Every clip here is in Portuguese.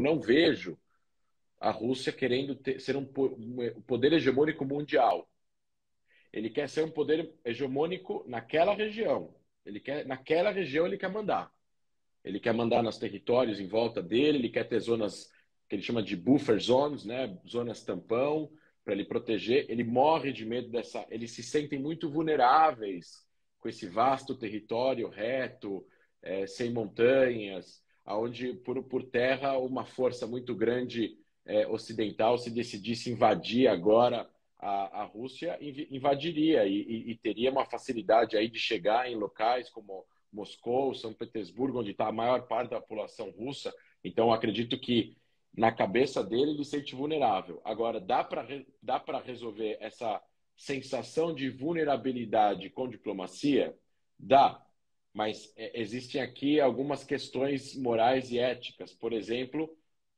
não vejo a Rússia querendo ser um poder hegemônico mundial. Ele quer ser um poder hegemônico naquela região. Naquela região ele quer mandar. Ele quer mandar nos territórios em volta dele, ele quer ter zonas que ele chama de buffer zones, né? Zonas tampão, para ele proteger. Ele morre de medo dessa... Eles se sentem muito vulneráveis com esse vasto território reto, sem montanhas, onde por terra uma força muito grande ocidental, se decidisse invadir agora a Rússia, invadiria e teria uma facilidade aí de chegar em locais como Moscou, São Petersburgo, onde está a maior parte da população russa. Então, acredito que na cabeça dele ele se sente vulnerável. Agora, dá para resolver essa sensação de vulnerabilidade com diplomacia? Dá. Mas existem aqui algumas questões morais e éticas. Por exemplo,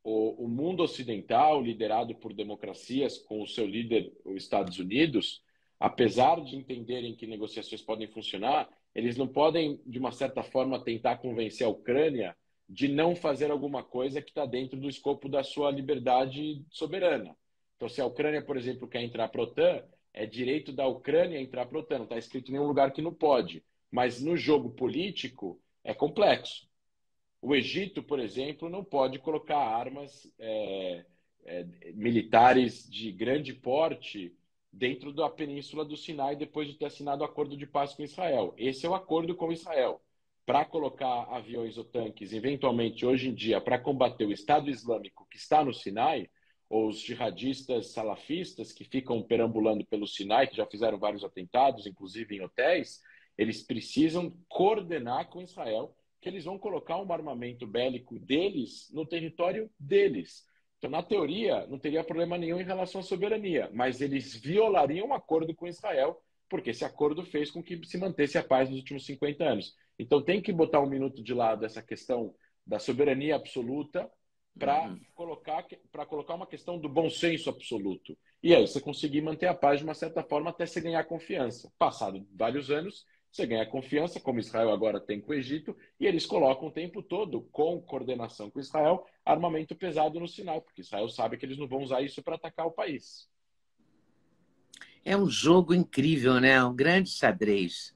o mundo ocidental, liderado por democracias, com o seu líder, os Estados Unidos, apesar de entenderem que negociações podem funcionar, eles não podem, de uma certa forma, tentar convencer a Ucrânia de não fazer alguma coisa que está dentro do escopo da sua liberdade soberana. Então, se a Ucrânia, por exemplo, quer entrar para a OTAN, é direito da Ucrânia entrar para a OTAN. Não está escrito em nenhum lugar que não pode. Mas no jogo político é complexo. O Egito, por exemplo, não pode colocar armas militares de grande porte dentro da Península do Sinai depois de ter assinado o acordo de paz com Israel. Esse é o acordo com Israel. Para colocar aviões ou tanques, eventualmente, hoje em dia, para combater o Estado Islâmico que está no Sinai, ou os jihadistas salafistas que ficam perambulando pelo Sinai, que já fizeram vários atentados, inclusive em hotéis, eles precisam coordenar com Israel que eles vão colocar um armamento bélico deles no território deles. Então, na teoria, não teria problema nenhum em relação à soberania, mas eles violariam um acordo com Israel, porque esse acordo fez com que se mantesse a paz nos últimos 50 anos. Então, tem que botar um minuto de lado essa questão da soberania absoluta para colocar uma questão do bom senso absoluto. E aí você conseguir manter a paz de uma certa forma até você ganhar confiança. Passado vários anos, você ganha confiança, como Israel agora tem com o Egito, e eles colocam o tempo todo, com coordenação com Israel, armamento pesado no Sinai, porque Israel sabe que eles não vão usar isso para atacar o país. É um jogo incrível, né? Um grande xadrez.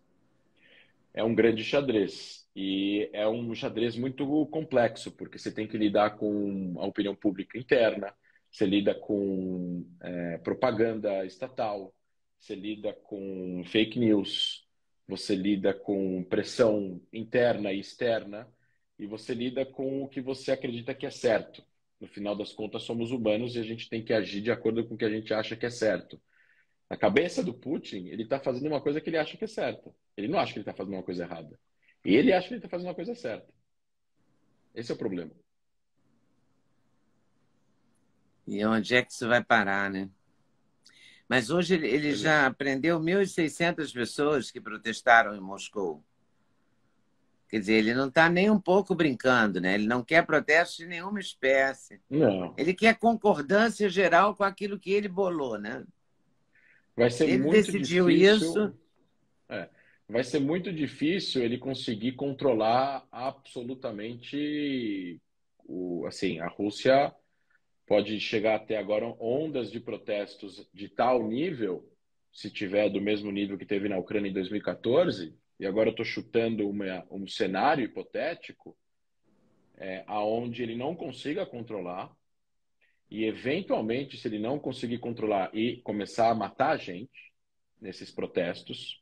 É um grande xadrez. E é um xadrez muito complexo, porque você tem que lidar com a opinião pública interna, você lida com propaganda estatal, você lida com fake news, você lida com pressão interna e externa, e você lida com o que você acredita que é certo. No final das contas, somos humanos e a gente tem que agir de acordo com o que a gente acha que é certo. Na cabeça do Putin, ele está fazendo uma coisa que ele acha que é certa. Ele não acha que ele está fazendo uma coisa errada. Ele acha que ele está fazendo uma coisa certa. Esse é o problema. E onde é que isso vai parar, né? Mas hoje ele já prendeu 1.600 pessoas que protestaram em Moscou. Quer dizer, ele não está nem um pouco brincando, né? Ele não quer protesto de nenhuma espécie. Não. Ele quer concordância geral com aquilo que ele bolou, né? Vai ser Se ele muito decidiu isso... difícil. Vai ser muito difícil ele conseguir controlar absolutamente assim, a Rússia pode chegar até agora ondas de protestos de tal nível, se tiver do mesmo nível que teve na Ucrânia em 2014, e agora eu estou chutando um cenário hipotético, aonde ele não consiga controlar, e eventualmente, se ele não conseguir controlar e começar a matar a gente nesses protestos,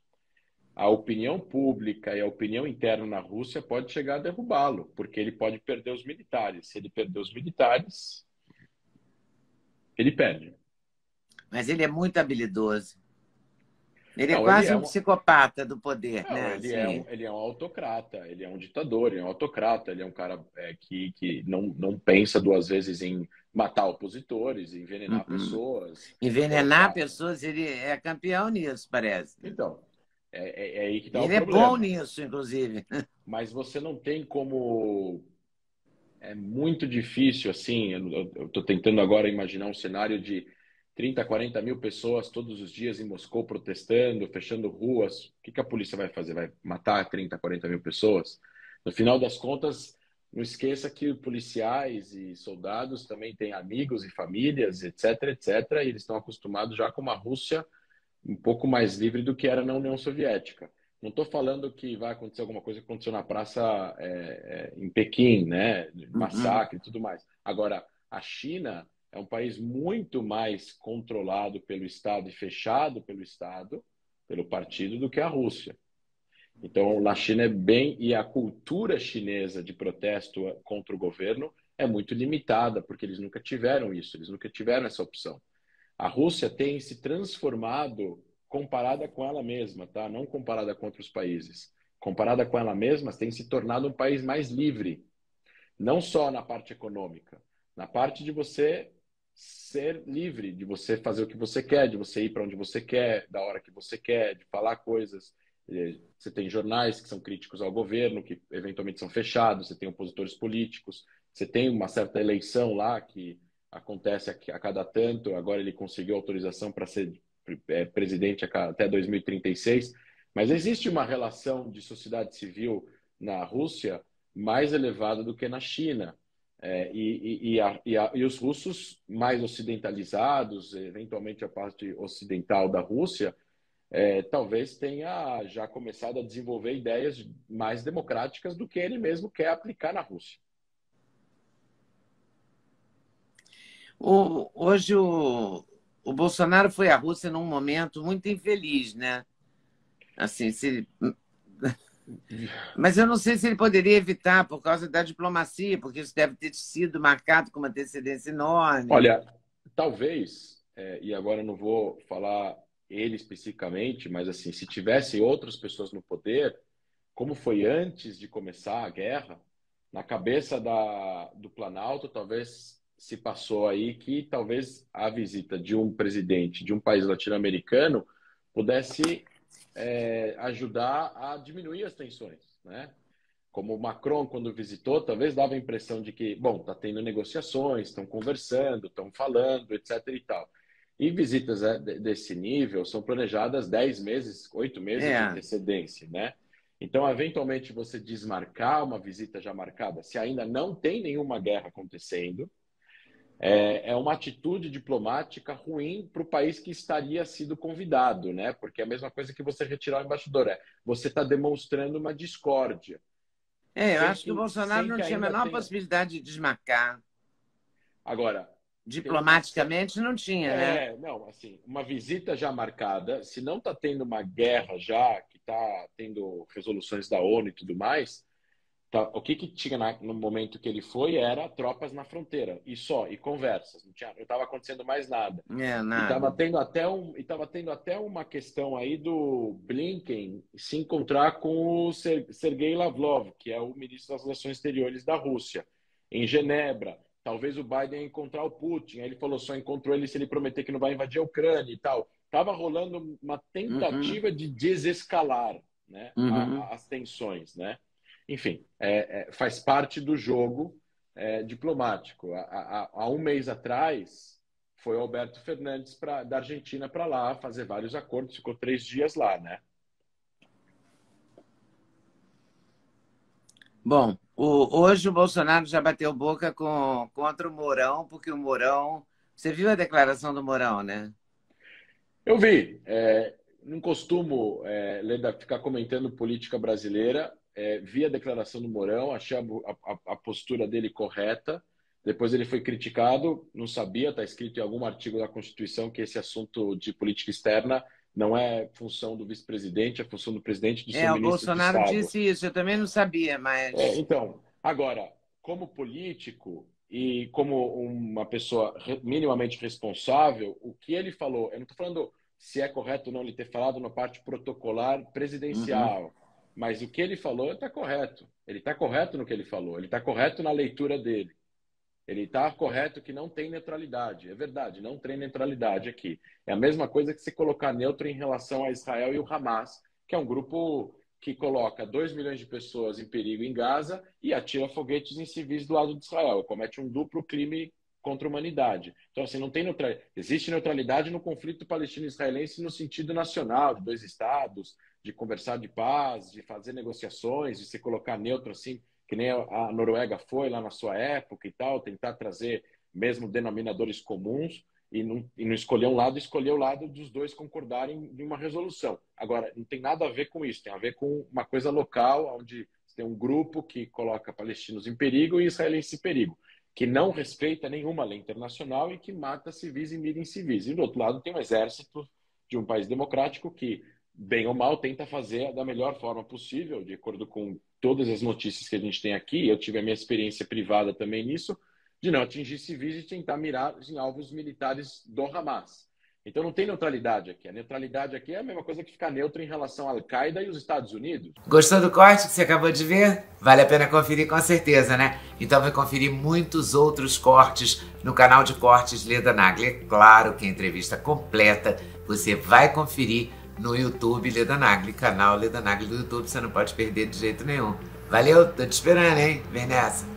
a opinião pública e a opinião interna na Rússia pode chegar a derrubá-lo, porque ele pode perder os militares. Se ele perder os militares, ele perde. Mas ele é muito habilidoso. Ele é Não, quase um psicopata do poder, não, né? Assim, ele é um autocrata, ele é um ditador, ele é um autocrata, ele é um cara que não pensa duas vezes em matar opositores, em envenenar pessoas, envenenar colocar... pessoas, ele é campeão nisso, parece. Então, é aí que está o Ele é bom problema. nisso, inclusive. Mas você não tem como... É muito difícil, assim, eu estou tentando agora imaginar um cenário de 30, 40 mil pessoas todos os dias em Moscou protestando, fechando ruas. O que a polícia vai fazer? Vai matar 30, 40 mil pessoas? No final das contas, não esqueça que policiais e soldados também têm amigos e famílias, etc, etc, e eles estão acostumados já com uma Rússia um pouco mais livre do que era na União Soviética. Não estou falando que vai acontecer alguma coisa que aconteceu na praça em Pequim, né? Uhum. Massacre e tudo mais. Agora, a China é um país muito mais controlado pelo Estado e fechado pelo Estado, pelo partido, do que a Rússia. Então, na China é bem. E a cultura chinesa de protesto contra o governo é muito limitada, porque eles nunca tiveram isso, eles nunca tiveram essa opção. A Rússia tem se transformado comparada com ela mesma, tá? Não comparada com outros países. Comparada com ela mesma, tem se tornado um país mais livre, não só na parte econômica, na parte de você ser livre, de você fazer o que você quer, de você ir para onde você quer, da hora que você quer, de falar coisas. Você tem jornais que são críticos ao governo, que eventualmente são fechados, você tem opositores políticos, você tem uma certa eleição lá que acontece a cada tanto. Agora ele conseguiu autorização para ser presidente até 2036. Mas existe uma relação de sociedade civil na Rússia mais elevada do que na China. E os russos mais ocidentalizados, eventualmente a parte ocidental da Rússia, talvez tenha já começado a desenvolver ideias mais democráticas do que ele mesmo quer aplicar na Rússia. Hoje o Bolsonaro foi à Rússia num momento muito infeliz, né? Assim, se... Mas eu não sei se ele poderia evitar por causa da diplomacia, porque isso deve ter sido marcado com uma antecedência enorme. Olha, talvez, e agora eu não vou falar ele especificamente, mas assim, se tivesse outras pessoas no poder, como foi antes de começar a guerra, na cabeça do Planalto, talvez se passou aí que talvez a visita de um presidente de um país latino-americano pudesse ajudar a diminuir as tensões, né? Como o Macron, quando visitou, talvez dava a impressão de que, bom, está tendo negociações, estão conversando, estão falando, etc. e tal. E visitas desse nível são planejadas 10 meses, 8 meses de É, antecedência, né? Então, eventualmente, você desmarcar uma visita já marcada, se ainda não tem nenhuma guerra acontecendo, é uma atitude diplomática ruim para o país que estaria sido convidado, né? Porque é a mesma coisa que você retirar o embaixador, você está demonstrando uma discórdia, eu acho que o Bolsonaro sem não que tinha a ainda menor tenha. possibilidade de desmarcar. Agora, tem uma certa. Diplomaticamente não tinha, né? Não, assim, uma visita já marcada, se não está tendo uma guerra já, que está tendo resoluções da ONU e tudo mais, tá, o que tinha no momento que ele foi era tropas na fronteira, e só, e conversas, não estava acontecendo mais nada. É, E estava nada. tendo até uma questão aí do Blinken se encontrar com o Sergei Lavrov, que é o ministro das Relações Exteriores da Rússia, em Genebra. Talvez o Biden encontrar o Putin. Aí ele falou, só encontrou ele se ele prometer que não vai invadir a Ucrânia e tal. Estava rolando uma Uhum, tentativa de desescalar, né, uhum. as tensões, né? Enfim, faz parte do jogo diplomático. Há um mês atrás, foi o Alberto Fernandes da Argentina para lá fazer vários acordos, ficou 3 dias lá, né? Bom, hoje o Bolsonaro já bateu boca contra o Mourão, porque o Mourão. Você viu a declaração do Mourão, né? Eu vi, não costumo ficar comentando política brasileira, vi a declaração do Mourão, achei a postura dele correta, depois ele foi criticado, não sabia, está escrito em algum artigo da Constituição que esse assunto de política externa não é função do vice-presidente, é função do presidente e do seu O ministro de Bolsonaro Estado. disse isso, eu também não sabia, mas. Então, agora, como político e como uma pessoa minimamente responsável, o que ele falou, eu não estou falando se é correto ou não ele ter falado na parte protocolar Uhum, presidencial, mas o que ele falou está correto. Ele está correto no que ele falou, ele está correto na leitura dele. Ele está correto que não tem neutralidade. É verdade, não tem neutralidade aqui. É a mesma coisa que se colocar neutro em relação a Israel e o Hamas, que é um grupo que coloca 2 milhões de pessoas em perigo em Gaza e atira foguetes em civis do lado de Israel. Comete um duplo crime contra a humanidade. Então, assim, não tem neutralidade. Existe neutralidade no conflito palestino-israelense no sentido nacional, de 2 estados, de conversar de paz, de fazer negociações, de se colocar neutro assim que nem a Noruega foi lá na sua época e tal, tentar trazer mesmo denominadores comuns e não escolher um lado, escolher o lado dos dois concordarem em uma resolução. Agora, não tem nada a ver com isso, tem a ver com uma coisa local, onde tem um grupo que coloca palestinos em perigo e israelenses em perigo, que não respeita nenhuma lei internacional e que mata civis e mira em civis. E do outro lado tem um exército de um país democrático que, bem ou mal, tenta fazer da melhor forma possível, de acordo com todas as notícias que a gente tem aqui. Eu tive a minha experiência privada também nisso, de não atingir civis e tentar mirar em alvos militares do Hamas. Então não tem neutralidade aqui. A neutralidade aqui é a mesma coisa que ficar neutro em relação à Al-Qaeda e os Estados Unidos. Gostou do corte que você acabou de ver? Vale a pena conferir com certeza, né? Então vai conferir muitos outros cortes no canal de cortes Leda Nagli. É claro que a entrevista completa você vai conferir no YouTube Leda Nagli, canal Leda Nagli do YouTube. Você não pode perder de jeito nenhum. Valeu, tô te esperando, hein? Vem nessa!